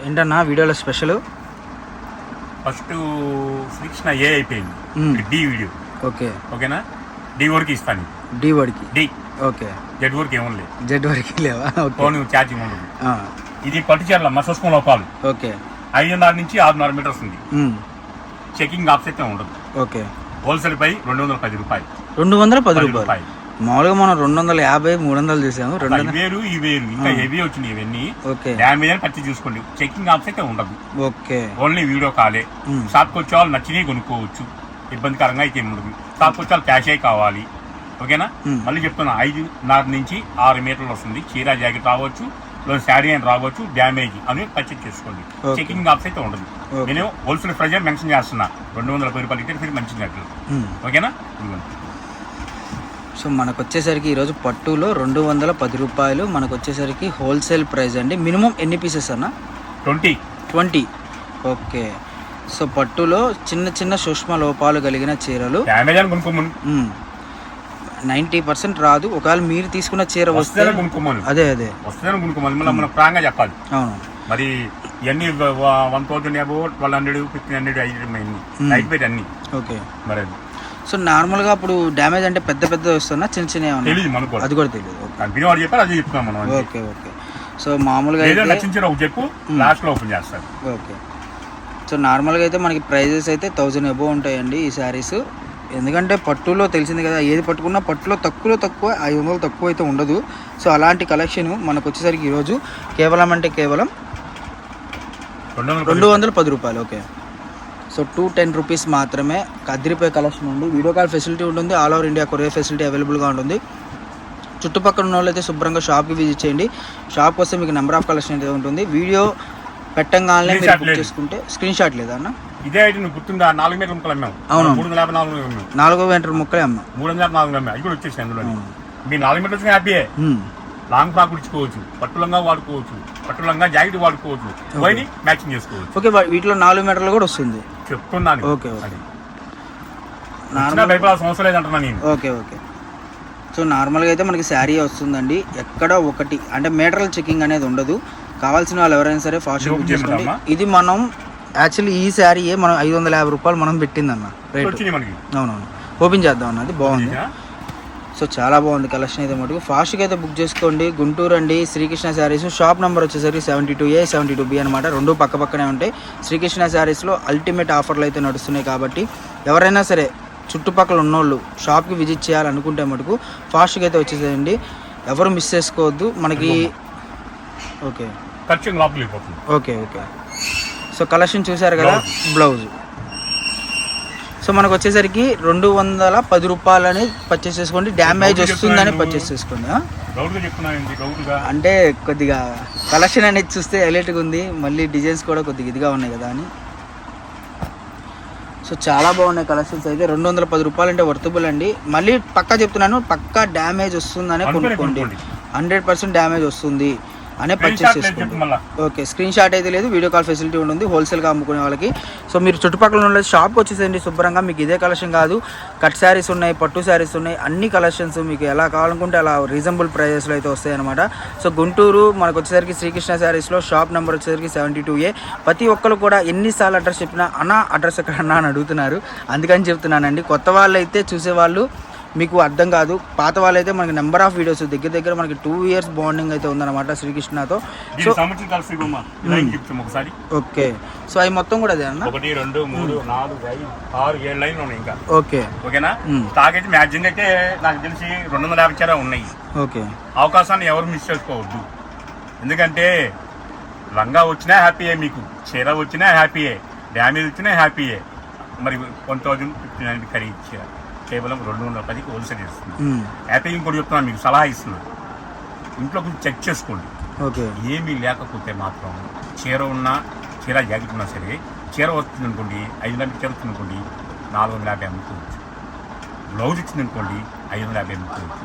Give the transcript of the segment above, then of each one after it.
ఏంటన్నా వీడియోలో special? First Srikrishna ఏ అయిపోయింది, డి వీడియో. ఓకే ఓకేనా, డి వరకు ఇస్తాను. డి వరకు డి ఓకే, జెడ్ వరకు ఏమో లేదు. జెడ్ వరకు లేవా? ఫోన్ ఛార్జింగ్ ఉండదు. ఇది పట్టుచీరల మా సస్కం లోపాలు. ఓకే, 5.5 నుంచి 6.5 మీటర్స్ ఉంది. చెకింగ్ ఆఫ్సెట్ ఉండదు. ఓకే, హోల్సేల్ పై 210 రూపాయలు. 210 రూపాయలు. మామూలుగా మనం 250, 300 చూసాము. వేరు ఈ వేరు ఇంకా హెవీ వచ్చినాయి ఇవన్నీ. ఓకే, డ్యామేజ్ అని పచ్చి చూసుకోండి. చెకింగ్ ఆఫ్సెట్ ఉండదు. ఓకే, ఓన్లీ వీడియో కాలే. షాప్కి వచ్చే వాళ్ళు నచ్చినవి కొనుక్కోవచ్చు, ఇబ్బందికరంగా అయితే ఉండదు. షాప్కి వచ్చే వాళ్ళు క్యాషే కావాలి. ఓకేనా, మళ్ళీ చెప్తున్నా 5.5 నుంచి 6 మీటర్లు వస్తుంది. చీర జాకెట్ రావచ్చు, శారీ అని రావచ్చు. డ్యామేజ్ అని పర్చేజ్ చేసుకోండి. చెకింగ్ ఆఫ్స్ అయితే ఉండదు. నేను హోల్సేల్ ప్రైజ్ మెన్షన్ చేస్తున్నా. 210 రూపాయలు ఇస్తే మంచి జాకెట్లు. ఓకేనా. సో మనకు వచ్చేసరికి ఈరోజు పట్టులో 210 రూపాయలు మనకు వచ్చేసరికి హోల్సేల్ ప్రైస్ అండి. మినిమం ఎన్ని పీసెస్ అన్న? 20. ఓకే, సో పట్టులో చిన్న చిన్న సూక్ష్మ లోపాలు కలిగిన చీరలు 90% రాదు. ఒకవేళ మీరు తీసుకున్న చీర వస్తే అదే చెప్పాలి. అవును, మరి ఇవన్నీ 1000 above 1200 1500 500 అన్ని. ఓకే, మరి సో నార్మల్గా అప్పుడు డ్యామేజ్ అంటే పెద్ద పెద్ద వస్తున్నా చిన్న చిన్న అది కూడా తెలియదు. కంపెనీ వాడు చెప్పారు, అది చెప్తున్నాం మనం. ఓకే ఓకే, సో మామూలుగా చెప్పు లాస్ట్ లో ఓపెన్ చేస్తారు. ఓకే, సో నార్మల్గా అయితే మనకి ప్రైజెస్ అయితే 1000 above ఉంటాయండి ఈ శారీస్. ఎందుకంటే పట్టులో తెలిసింది కదా, ఏది పట్టుకున్నా పట్టులో తక్కువ 500 తక్కువ అయితే ఉండదు. సో అలాంటి కలెక్షన్ మనకు వచ్చేసరికి ఈరోజు కేవలం 210 రూపాయలు. ఓకే, సో 210 రూపీస్ మాత్రమే. కదిరిపోయే కలెక్షన్ ఉంది. వీడియో కాల్ ఫెసిలిటీ ఉంటుంది. All over India courier facility అవైలబుల్గా ఉంటుంది. చుట్టుపక్కల ఉన్న వాళ్ళు అయితే శుభ్రంగా షాప్కి విజిట్ చేయండి. షాప్కి వస్తే మీకు నెంబర్ ఆఫ్ కలెక్షన్ అయితే ఉంటుంది. వీడియో పెట్టంగానే మీరు బుక్ చేసుకుంటే స్క్రీన్ షాట్ లేదా అన్న? ఇదే అయితే నువ్వు గుర్తుందా? 4 మీటర్ ముక్కలు అమ్మావు. అవును, 4 మీటర్ ముక్కలే అమ్మావు. 304 అమ్మాయి. అది కూడా వచ్చేసి అందులో మీ 4 మీటర్స్ హ్యాపీయే. లాంగ్ ఫ్రాక్ కుడుచుకోవచ్చు, పట్టులంగా వాడుకోవచ్చు, పట్టులంగా జాకెట్ వాడుకోవచ్చు, వైని మ్యాచింగ్ చేసుకోవచ్చు. ఓకే, వీటిలో 4 మీటర్లు కూడా వస్తుంది చెప్తున్నాను. ఓకే, సంవత్సరం లేదంటున్నా నేను. ఓకే ఓకే, సో నార్మల్గా అయితే మనకి శారీ వస్తుందండి. ఎక్కడ ఒకటి అంటే మీటర్ల చెకింగ్ అనేది ఉండదు. కావాల్సిన వాళ్ళు ఎవరైనా సరే ఫాస్ట్ బుక్ చేసుకోండి. ఇది మనం యాక్చువల్లీ ఈ శారీ మనం 550 రూపాయలు మనం పెట్టిందన్న రేట్. అవునవును, ఓపెన్ చేద్దాం అన్నది బాగుంది. సో చాలా బాగుంది కలెక్షన్ అయితే మటుకు. ఫాస్ట్గా అయితే బుక్ చేసుకోండి. గుంటూరు అండి, శ్రీకృష్ణ శారీస్. షాప్ నెంబర్ వచ్చేసరికి 72A 72B అనమాట. 2 పక్కనే ఉంటాయి. శ్రీకృష్ణ శారీస్లో అల్టిమేట్ ఆఫర్లు అయితే నడుస్తున్నాయి కాబట్టి ఎవరైనా సరే చుట్టుపక్కల ఉన్నోళ్ళు షాప్కి విజిట్ చేయాలనుకుంటే మటుకు ఫాస్ట్గా అయితే వచ్చేసేయండి. ఎవరు మిస్ చేసుకోవద్దు మనకి. Okay okay okay, so collection చూసారు కదా. బ్లౌజ్ సో మనకు వచ్చేసరికి 210 రూపాయలని పర్చేస్ చేసుకోండి. డ్యామేజ్ వస్తుందని పర్చేస్ చేసుకోండి. అంటే కొద్దిగా కలెక్షన్ అనేది చూస్తే హైలైట్గా ఉంది. మళ్ళీ డిజైన్స్ కూడా కొద్దిగా ఇదిగా ఉన్నాయి కదా అని. సో చాలా బాగున్నాయి కలెక్షన్స్ అయితే. 210 రూపాయలు అంటే వర్తబుల్ అండి. మళ్ళీ పక్కా చెప్తున్నాను, పక్కా డ్యామేజ్ వస్తుందనే కొనుక్కోండి. 100% డ్యామేజ్ వస్తుంది అనే పర్చేస్ చేసుకోండి. ఓకే, స్క్రీన్ షాట్ అయితే లేదు. వీడియో కాల్ ఫెసిలిటీ ఉంటుంది హోల్సేల్గా అమ్ముకునే వాళ్ళకి. సో మీరు చుట్టుపక్కల ఉన్న షాప్కి వచ్చేసేయండి శుభ్రంగా. మీకు ఇదే కలెక్షన్ కాదు, కట్ శారీస్ ఉన్నాయి, పట్టు శారీస్ ఉన్నాయి, అన్ని కలెక్షన్స్ మీకు ఎలా కావాలనుకుంటే అలా రీజనబుల్ ప్రైజెస్లో అయితే వస్తాయి అనమాట. సో గుంటూరు మనకు వచ్చేసరికి శ్రీకృష్ణ శారీస్లో షాప్ నెంబర్ వచ్చేసరికి 72A. ప్రతి ఒక్కరు కూడా ఎన్నిసార్లు అడ్రస్ చెప్పినా అన్న అడ్రస్ ఎక్కడ అన్నా అని అడుగుతున్నారు, అందుకని చెప్తున్నానండి. కొత్త వాళ్ళు అయితే చూసేవాళ్ళు మీకు అర్థం కాదు. పాత వాళ్ళైతే మనకి నెంబర్ ఆఫ్ వీడియోస్ దగ్గర మనకి 2 years బాండింగ్ అయితే ఉందన్నమాట శ్రీకృష్ణతో. సో ఓకే, సో అవి మొత్తం కూడా అదే అన్న. 1 2 3 4 5 6 7 లైన్లు ఉన్నాయి ఇంకా. ఓకే ఓకేనా. స్టాక్ అయితే మ్యాక్సిమం అయితే నాకు తెలిసి 250 చీర ఉన్నాయి. ఓకే, అవకాశాన్ని ఎవరు మిస్ చేసుకోవద్దు. ఎందుకంటే లంగా వచ్చినా హ్యాపీయే, మీకు చీర వచ్చినా హ్యాపీయే, డ్యామేజ్ వచ్చినా హ్యాపీయే. మరి 1015 ఖరీదు చీర కేవలం 210కి హోల్సేల్ ఇస్తుంది. అయితే ఇంకోటి చెప్తున్నాను, మీకు సలహా ఇస్తున్నాను. ఇంట్లో కొంచెం చెక్ చేసుకోండి. ఓకే, ఏమీ లేకపోతే మాత్రం చీర ఉన్నా, చీర జాకెట్ ఉన్నా సరే, చీర వస్తుంది అనుకోండి 500 చీర వచ్చింది అనుకోండి 450 అమ్ముకోవచ్చు. బ్లౌజ్ ఇచ్చింది అనుకోండి 550 అమ్ముకోవచ్చు.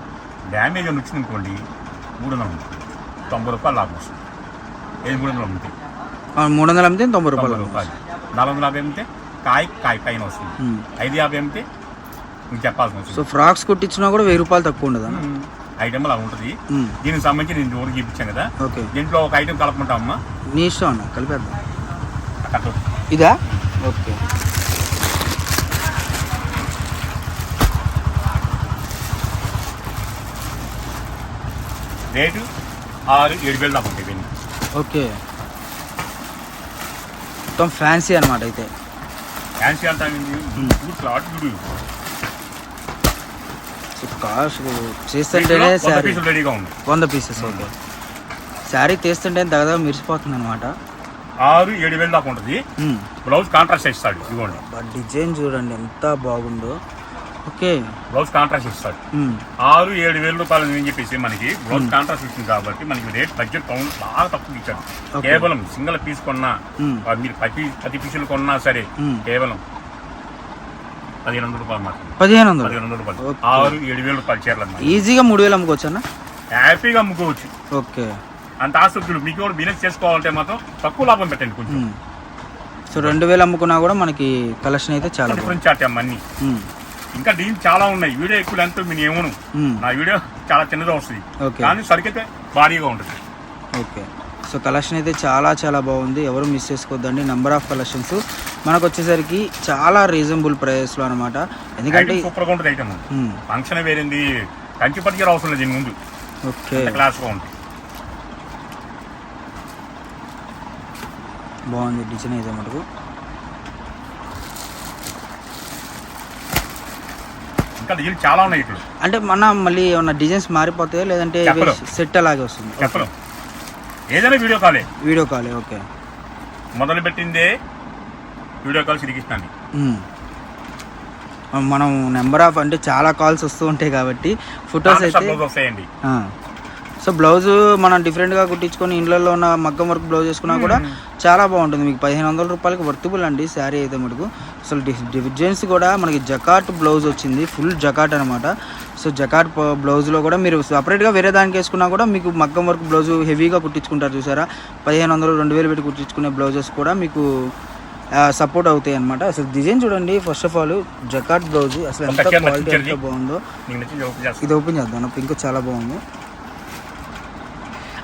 డ్యామేజ్ అని వచ్చింది అనుకోండి 300 అమ్ముకోవచ్చు. 90 రూపాయలు లాభం వస్తుంది. 300 అమ్మితే 300 అమ్మితే 90 రూపాయలు. 450 అమ్మితే కాయ పైన వస్తుంది. 550 అమ్మితే మీకు చెప్పాల్సిన. సో ఫ్రాక్స్ కుట్టించినా కూడా 1000 రూపాయలు తక్కువ ఉండదు. ఐటమ్ అలా ఉంటుంది. మ్మ్. దీనికి సంబంధించి నేను ఊరికి చూపించాను కదా, ఓకే దీంట్లో ఒక ఐటమ్ కలపమంటావమ్మా. నీ ఇష్టం అన్న కలిపేద్దాం. అక్కడ ఇదా ఓకే. రేటు 6-7 దాకా ఉంటాయి ఇవన్నీ. ఓకే మొత్తం ఫ్యాన్సీ అనమాట అయితే. ఫ్యాన్సీ అంతా క్లాత్ చూడు, కాస్ట్ చేస్తుంటేనే శారీ పీసులు రెడీగా ఉన్నాయి. 100 పీసెస్. ఓకే శారీ తీస్తుంటే దగ్గర మెరిసిపోతుంది అనమాట. 6-7 దాకా ఉంటుంది. బ్లౌజ్ కాంట్రాస్ట్ ఇస్తాడు. ఇదిగోండి డిజైన్ చూడండి ఎంత బాగుందో. ఓకే బ్లౌజ్ కాంట్రాస్ట్ ఇస్తాడు. 6-7 రూపాయలు అని చెప్పేసి మనకి బ్లౌజ్ కాంట్రాస్ట్ ఇస్తుంది కాబట్టి మనకి రేట్ బడ్జెట్ కౌంట్ బాగా తక్కువ ఇచ్చాడు. కేవలం సింగిల్ పీస్ కొన్నా, మీరు 10 పీసులు కొన్నా సరే కేవలం 1500 రూపాయలు మాత్రం. 1500 రూపాయలు 6-7 రూపాయలు చీరలు అన్నమాట. ఈజీగా 3000 అమ్ముకోవచ్చు అన్న. హ్యాపీగా అమ్ముకోవచ్చు. ఓకే అంత ఆసక్తులు మీకు కూడా బిజినెస్ చేసుకోవాలంటే మాత్రం తక్కువ లాభం పెట్టండి కొంచెం. సో 2000 అమ్ముకున్నా కూడా మనకి కలెక్షన్ అయితే చాలా డిఫరెన్స్ చాట్ అన్నీ. ఇంకా దీనికి చాలా ఉన్నాయి. వీడియో ఎక్కువ లెంత్ మీరు ఏమను, నా వీడియో చాలా చిన్నగా వస్తుంది కానీ సరికైతే భారీగా ఉంటుంది. ఓకే సో కలెక్షన్ అయితే చాలా చాలా బాగుంది, ఎవరు మిస్ చేసుకోవద్దండి. నెంబర్ ఆఫ్ కలెక్షన్స్ మనకు వచ్చేసరికి చాలా రీజనబుల్ ప్రైస్లో అనమాట. ఎందుకంటే సూపర్గా ఉంటుంది ఐటమ్. ఫంక్షన్ వేరేంది, కంచి పట్టుకు అవసరం లేదు దీని ముందు. ఓకే క్లాస్గా ఉంటుంది. బాగుంది డిజైన్ అయితే మటుకు. ఇంకా డిజైన్ చాలా ఉన్నాయి ఇప్పుడు. అంటే మన మళ్ళీ ఏమన్నా డిజైన్స్ మారిపోతాయో లేదంటే సెట్ అలాగే వస్తుంది? చెప్పరు, ఏదైనా వీడియో కాలే. ఓకే మొదలు పెట్టిందే వీడియో కాల్ శ్రీకృష్ణ. మనం నెంబర్ ఆఫ్ అంటే చాలా కాల్స్ వస్తూ ఉంటాయి కాబట్టి ఫొటోస్ అయితే వస్తాయండి. సో బ్లౌజ్ మనం డిఫరెంట్గా కుట్టించుకొని ఇంట్లో ఉన్న మగ్గం వర్క్ బ్లౌజ్ వేసుకున్నా కూడా చాలా బాగుంటుంది. మీకు 1500 రూపాయలకి వర్తిబుల్ అండి శారీ అయితే మటుకు. అసలు డిజైన్స్ కూడా మనకి జకాట్ బ్లౌజ్ వచ్చింది, ఫుల్ జకాట్ అనమాట. సో జకాట్ బ్లౌజ్లో కూడా మీరు సపరేట్గా వేరే దానికి వేసుకున్నా కూడా మీకు మగ్గం వర్క్ బ్లౌజ్ హెవీగా కుట్టించుకుంటారు చూసారా, 1500-2000 పెట్టి కుట్టించుకునే బ్లౌజెస్ కూడా మీకు సపోర్ట్ అవుతాయి అనమాట. అసలు డిజైన్ చూడండి, ఫస్ట్ ఆఫ్ ఆల్ జకాట్ బ్లౌజ్ అసలు ఎంత క్వాలిటీ ఎంత బాగుందో. ఇది ఓపెన్ చేద్దాం. పింక్ చాలా బాగుంది,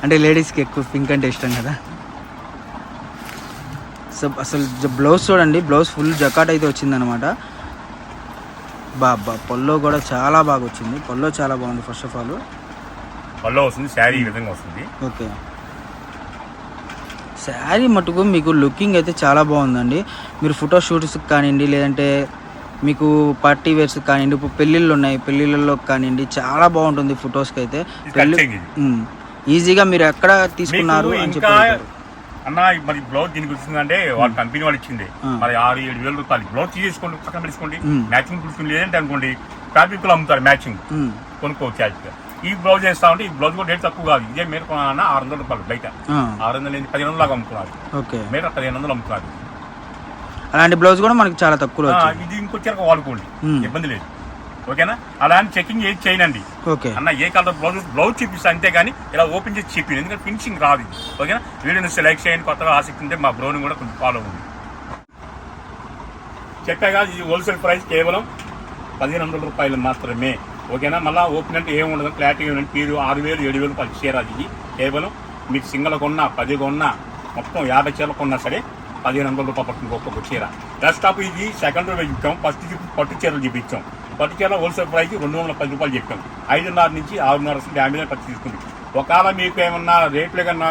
అంటే లేడీస్కి ఎక్కువ పింక్ అంటే ఇష్టం కదా. సో అసలు బ్లౌజ్ చూడండి, బ్లౌజ్ ఫుల్ జకాట్ అయితే వచ్చిందనమాట. బాబా పల్లో కూడా చాలా బాగా వచ్చింది, పల్లో చాలా బాగుంది. ఫస్ట్ ఆఫ్ ఆల్ పల్లో వస్తుంది, శారీ ఈ విధంగా వస్తుంది. ఓకే శారీ మటుకు మీకు లుకింగ్ అయితే చాలా బాగుందండి. మీరు ఫోటో షూట్స్కి కానివ్వండి, లేదంటే మీకు పార్టీ వేర్స్ కానివ్వండి, ఇప్పుడు పెళ్ళిళ్ళు ఉన్నాయి, పెళ్ళిళ్ళలో కానివ్వండి చాలా బాగుంటుంది ఫొటోస్కి అయితే. ఈజీగా మీరు ఎక్కడ తీసుకున్నారు అని చెప్పారు అన్న. మరి బ్లౌజ్ దీనికి వచ్చిందంటే వాళ్ళ కంపెనీ వాళ్ళు ఇచ్చింది. మరి 6-7 రూపాయలు బ్లౌజ్ తీసుకోండి, పక్కన పెట్టుకోండి. మ్యాచింగ్ కుడుతుంది లేదంటే అనుకోండి ఫ్యాబ్రిక్ లో అమ్ముతారు, మ్యాచింగ్ కొనుక్కోవచ్చు. ఈ బ్లౌజ్ వేస్తా ఉంటే ఈ బ్లౌజ్ కూడా రేట్ తక్కువ కాదు. ఇదే మీరు కొన్నా 600 రూపాయలు బయట, 600-1500 లాగా అమ్ముతున్నారు. మీరు 1500 అమ్ముతున్నారు. అలాంటి బ్లౌజ్ కూడా మనకి చాలా తక్కువ. ఇది ఇంకొచ్చాక వాడుకోండి, ఇబ్బంది లేదు. ఓకేనా, అలాంటి చెకింగ్ ఏది చేయనండి. ఓకే అన్న ఏ కలర్ బ్లౌజ్ చూపిస్తా అంతేగాని ఇలా ఓపెన్ చేసి చెప్పి, ఎందుకంటే ఫినిషింగ్ రాదు. ఓకేనా, వీడియోని లైక్ చేయండి. కొత్తగా ఆసక్తి ఉంటే మా బ్రౌని కూడా కొంచెం ఫాలో ఉంది. చెప్పాగా ఇది హోల్సేల్ ప్రైస్ కేవలం 1500 రూపాయలు మాత్రమే. ఓకేనా, మళ్ళీ ఓపెన్ అంటే ఏముండదు, క్లారిటీ ఏమంటే మీరు 6000-7000 రూపాయలు చీర. అది కేవలం మీకు సింగల్ కొన్నా 10 కొన్నా మొత్తం 50 చీరలు కొన్నా సరే 1500 రూపాయలు పడుతుంది ఒక్కొక్క చీర. డెస్క్టాప్ ఇది సెకండ్ రూపాయలు చెప్పాం, ఫస్ట్ పట్టు చీరలు చూపించాం. పట్టు చీర హోల్సేల్ ప్రైస్ 210 రూపాయలు చెప్పాం. 5.5 నుంచి 6.5 వస్తుంది, 50 ఖర్చు తీసుకుంది. ఒకవేళ మీకు ఏమన్నా రేట్లు కన్నా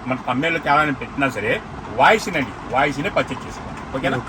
మన అమ్మేళ్ళు చాలా పెట్టినా సరే వాయిస్నండి, వాయిస్నే పర్చేజ్ చేసుకోండి. ఓకేనా.